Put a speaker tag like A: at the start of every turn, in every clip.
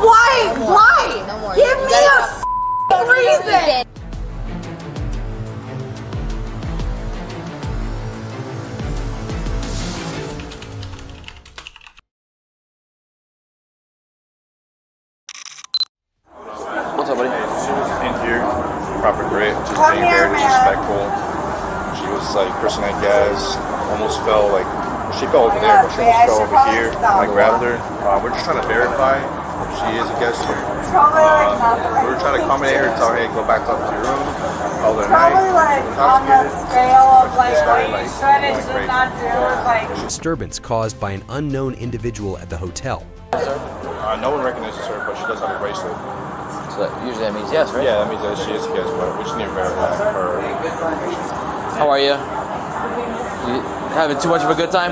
A: why?
B: No more.
A: Why?
B: No more.
A: Give me a reason.
C: What's up, buddy?
D: She was in here, proper grit, just
A: Come
D: being
A: here,
D: very
A: man.
D: disrespectful. She was like cursing at gas, almost fell like, she fell over there, but she almost fell over here. I grabbed her. We're just trying to verify if she is a guest here. We're trying to accommodate her, tell her, hey, go back up to your room. Call her
A: Probably
D: night.
A: like on the scale of like
D: started,
A: what you
D: like,
A: should and
D: going
A: should
D: crazy.
A: not do is like.
E: Disturbance caused by an unknown individual at the hotel.
D: No one recognizes her, but she does have a bracelet.
C: So usually that means yes, right?
D: Yeah, that means that she is a guest, but we just need to verify her information.
C: How are you? You having too much of a good time?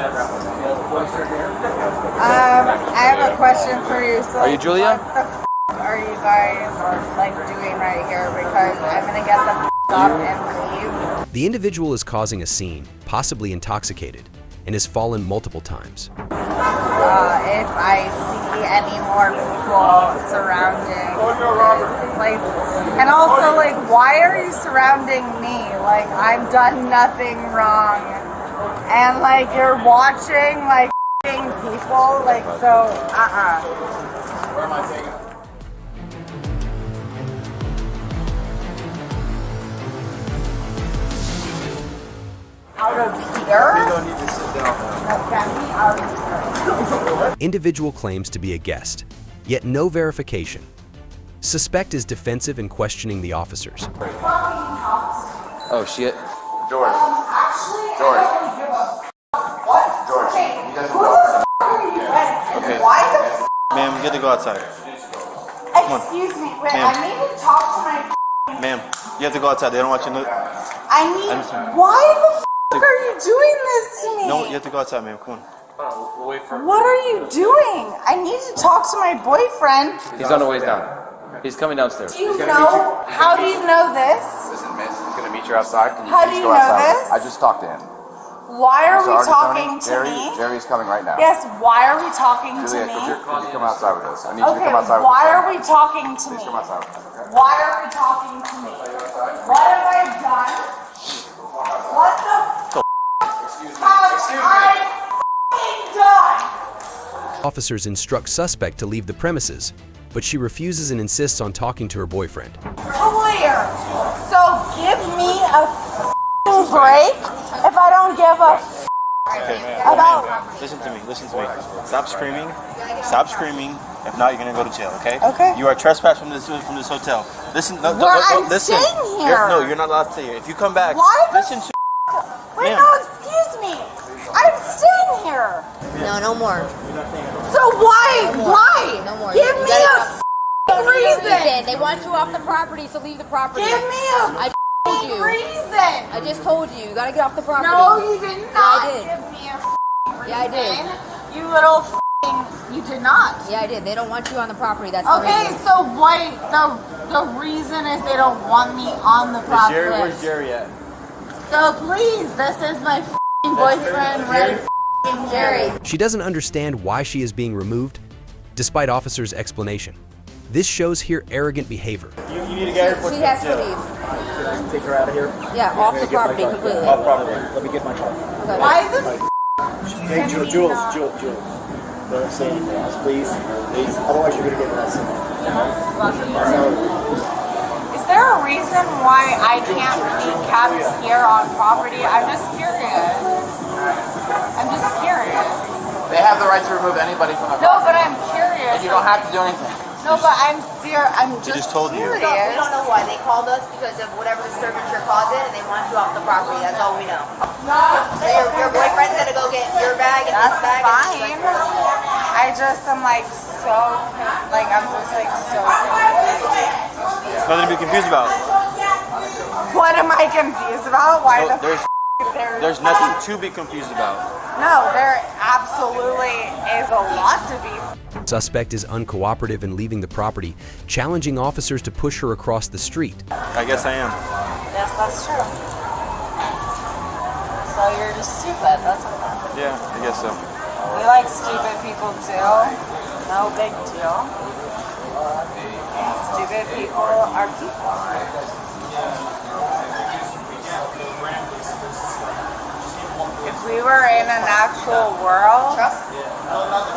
A: I have a question for you. So
C: Are you Julia?
A: What the are you guys like doing right here? Because I'm gonna get the up and leave.
E: The individual is causing a scene, possibly intoxicated, and has fallen multiple times.
A: If I see any more people surrounding this place, and also like, why are you surrounding me? Like I've done nothing wrong, and like you're watching like people, like so. Where am I taking? Out of here? You don't need to sit down. No, get me out of here.
E: Individual claims to be a guest, yet no verification. Suspect is defensive in questioning the officers.
C: Oh shit.
F: George. What? George, you guys
C: Okay.
A: Why the
F: Ma'am, you have to go outside.
A: Excuse me, wait,
F: Ma'am.
A: I need to talk to my
F: Ma'am, you have to go outside. They don't want you to.
A: why the are you doing this to me?
F: No, you have to go outside, ma'am. Come on.
A: What are you doing? I need to talk to my boyfriend.
C: He's on the way down. He's coming downstairs.
A: Do you know? How do you know this?
G: Listen, miss, he's gonna meet you outside. Can you
A: How
G: please
A: do you
G: go
A: know
G: outside?
A: this?
G: I just talked to him.
A: Why are we
G: Sergeant
A: talking
G: Tony,
A: to me?
G: Jerry's coming right now.
A: Yes, why are we talking to
G: Julia,
A: me?
G: could you come outside with us? I need you to
A: Okay,
G: come outside with us.
A: why are we talking to me?
G: Please come outside with us, okay?
A: Why are we talking to me? What have I done? What the have I done?
E: Officers instruct suspect to leave the premises, but she refuses and insists on talking to her boyfriend.
A: Clear. So give me a break if I don't give a about.
F: Listen to me. Listen to me. Stop screaming. Stop screaming. If not, you're gonna go to jail. Okay?
A: Okay.
F: You are trespassed from this hotel. Listen. No,
A: I'm
F: listen.
A: staying here.
F: No, you're not allowed to stay here. If you come back,
A: Why the
F: listen to.
A: Wait,
F: Ma'am.
A: no, excuse me. I'm staying here.
B: No more.
A: So why?
B: No more.
A: Why?
B: No more.
A: Give
B: You
A: me
B: gotta-
A: a reason.
B: They want you off the property, so leave the property.
A: Give me
B: I told you.
A: reason.
B: I just told you. You gotta get off the property.
A: No, you did not
B: I did.
A: give me a
B: Yeah, I did.
A: reason. You little you did not.
B: Yeah, I did. They don't want you on the property. That's the
A: Okay,
B: reason.
A: so wait, the reason is they don't want me on the property.
F: Where's Jerry at?
A: So please, this is my boyfriend, right?
B: Jerry.
E: She doesn't understand why she is being removed, despite officers' explanation. This shows here arrogant behavior.
F: You need to get her.
B: She has to leave.
H: Take her out of here.
B: Yeah, off the property completely.
F: Off property.
H: Let me get my car.
B: Okay.
A: Why the
H: Hey, Jules. Don't say anything else, please. Please. Otherwise, you're gonna get arrested.
A: Is there a reason why I can't be kept here on property? I'm just curious.
G: They have the right to remove anybody from the
A: No,
G: property.
A: but I'm curious.
G: You don't have to do anything.
A: No, but I'm serious. I'm
F: just told you.
A: curious.
B: We don't know why. They called us because of whatever disturbance you're causing, and they want you off the property. That's all we know. So your boyfriend's gonna go get your bag and
A: That's
B: his bag.
A: fine. I just am like so, like I'm just like so confused.
F: Nothing to be confused about.
A: What am I confused about? Why
F: No,
A: the
F: there's nothing to be confused about.
A: No, there absolutely is a lot to be.
E: Suspect is uncooperative in leaving the property, challenging officers to push her across the street.
F: I guess I am.
A: Yes, that's true. So you're just stupid. That's okay.
F: Yeah, I guess so.
A: We like stupid people too. No big deal. Stupid people are people. If we were in an actual world,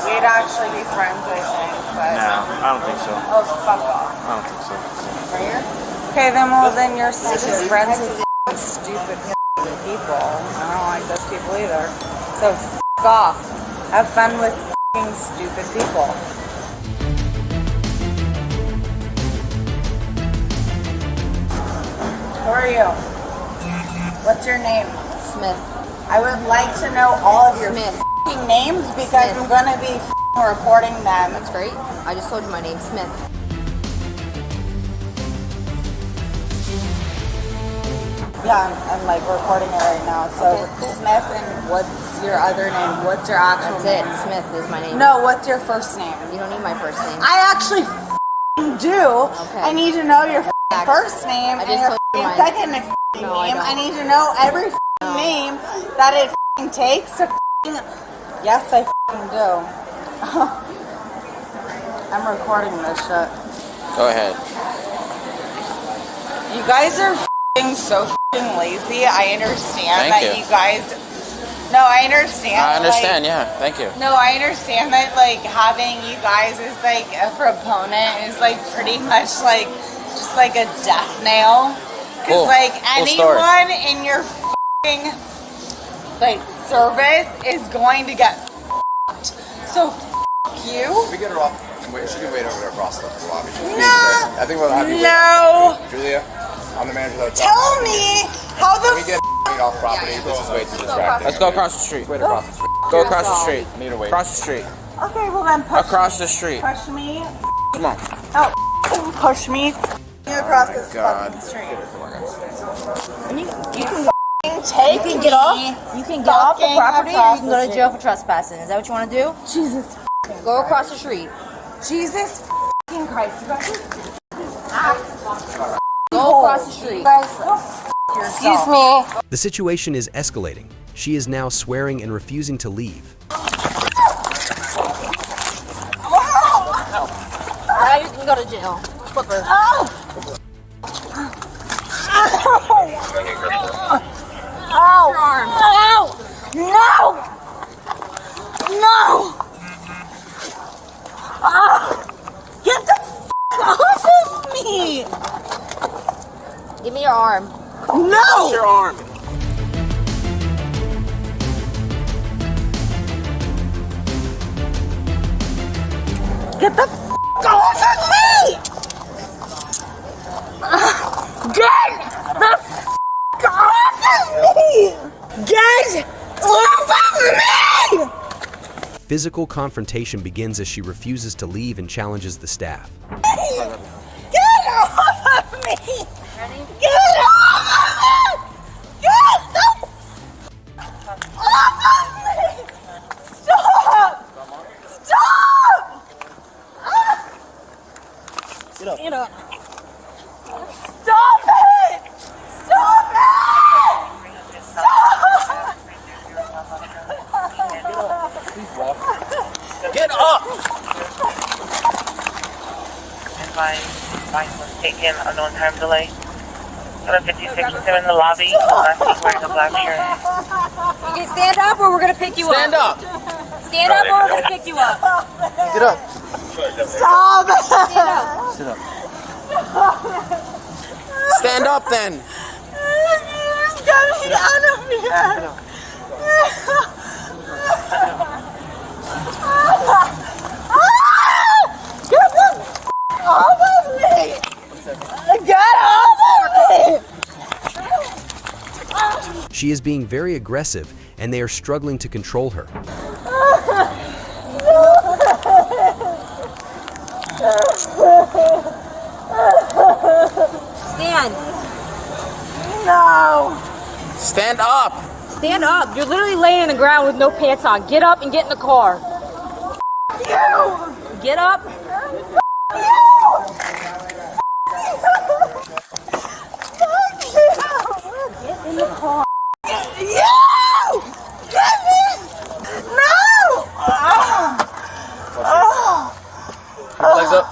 A: we'd actually be friends, I think. But
F: I don't think so.
A: oh, fuck off.
F: I don't think so.
A: Okay, then you're just friends with stupid people. I don't like those people either. So fuck off. Have fun with stupid people. Who are you? What's your name?
B: Smith.
A: I would like to know all of your
B: Smith.
A: names because I'm going to be reporting them.
B: That's great. I just told you my name, Smith.
A: Yeah, I'm like reporting it right now. So
B: Okay, cool.
A: Smith, and what's your other name? What's your actual
B: That's
A: name?
B: it. Smith is my name.
A: No, what's your first name?
B: You don't need my first name.
A: I actually do.
B: Okay.
A: I need to know your first name
B: I
A: and
B: just
A: your
B: told you mine.
A: second name.
B: No, I don't.
A: I need to know every name that it takes to. Yes, I do. I'm recording this shit.
G: Go ahead.
A: You guys are so lazy. I understand
G: Thank
A: that
G: you.
A: you guys. No, I understand.
G: I understand,
A: like,
G: yeah. Thank you.
A: No, I understand that like having you guys as like a proponent is like pretty much like just like a death nail. Because
G: Cool.
A: like
G: Cool story.
A: anyone in your like service is going to get so you.
I: We get her off. She can wait over there across the lobby.
A: No.
I: I think we'll have you
A: No.
I: wait. Julia, I'm the manager of the hotel.
A: Tell me how
I: We
A: the
I: get off property. This is way too distracting.
G: Let's go across the street.
I: Wait across the street.
G: Go across the street.
I: Need to wait.
G: Across the street.
A: Okay, well then push
G: Across the street.
A: push me.
G: Come on.
A: Oh, push me across this
G: God.
A: fucking street.
B: You can
A: Take
B: You can get off. You can get off the
A: fucking
B: property, or you
A: across
B: can
A: the
B: go to
A: street.
B: jail for trespassing. Is that what you want to do?
A: Jesus
B: Go across the street.
A: Jesus fucking Christ. You guys
B: Go across the street.
A: excuse me.
E: The situation is escalating. She is now swearing and refusing to leave.
B: Now you can go to jail. Flipper.
A: Ow! Your arm. Ow! No! No! Get the off of me!
B: Give me your arm.
A: No!
G: Your arm.
A: Get the off of me! Get the off of me! Get off of me!
E: Physical confrontation begins as she refuses to leave and challenges the staff.
A: Get off of me! Get off of me! Get the off of me! Stop! Stop!
B: Get up.
A: Stop it! Stop it! Stop!
G: Get up!
J: Advice was taken, unknown time delay. 756 in the lobby. Last week wearing a black shirt.
B: You can stand up, or we're gonna pick you
G: Stand
B: up.
G: up!
B: Stand up, or we're gonna pick you up.
G: Get up!
A: Stop it!
B: Stand up.
G: Sit up. Stand up then!
A: Just get me out of here! Get the off of me! Get off of me!
E: She is being very aggressive, and they are struggling to control her.
B: Stand.
A: No!
G: Stand up!
B: Stand up. You're literally laying on the ground with no pants on. Get up and get in the car.
A: You!
B: Get up. Get in the car.
A: You! Get me! No!
G: Legs up.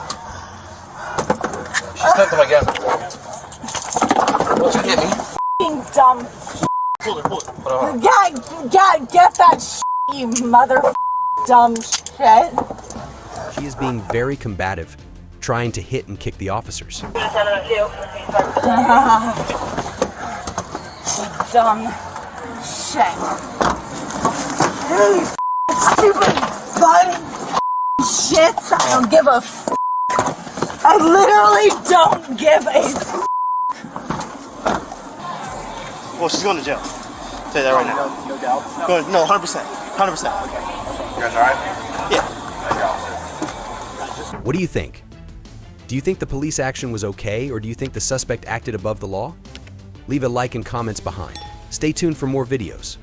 G: sent them again. What you hit me?
A: F***ing dumb.
G: Pull it.
A: Get that shit, you mother dumb shit.
E: She is being very combative, trying to hit and kick the officers.
A: Dumb shit. Hey, stupid button shits. I don't give a f. I literally don't give a f.
H: Well, she's going to jail. I'll tell you that right now. No doubt. No, 100%. 100%.
I: You guys alright?
H: Yeah.
E: What do you think? Do you think the police action was okay, or do you think the suspect acted above the law? Leave a like and comments behind. Stay tuned for more videos.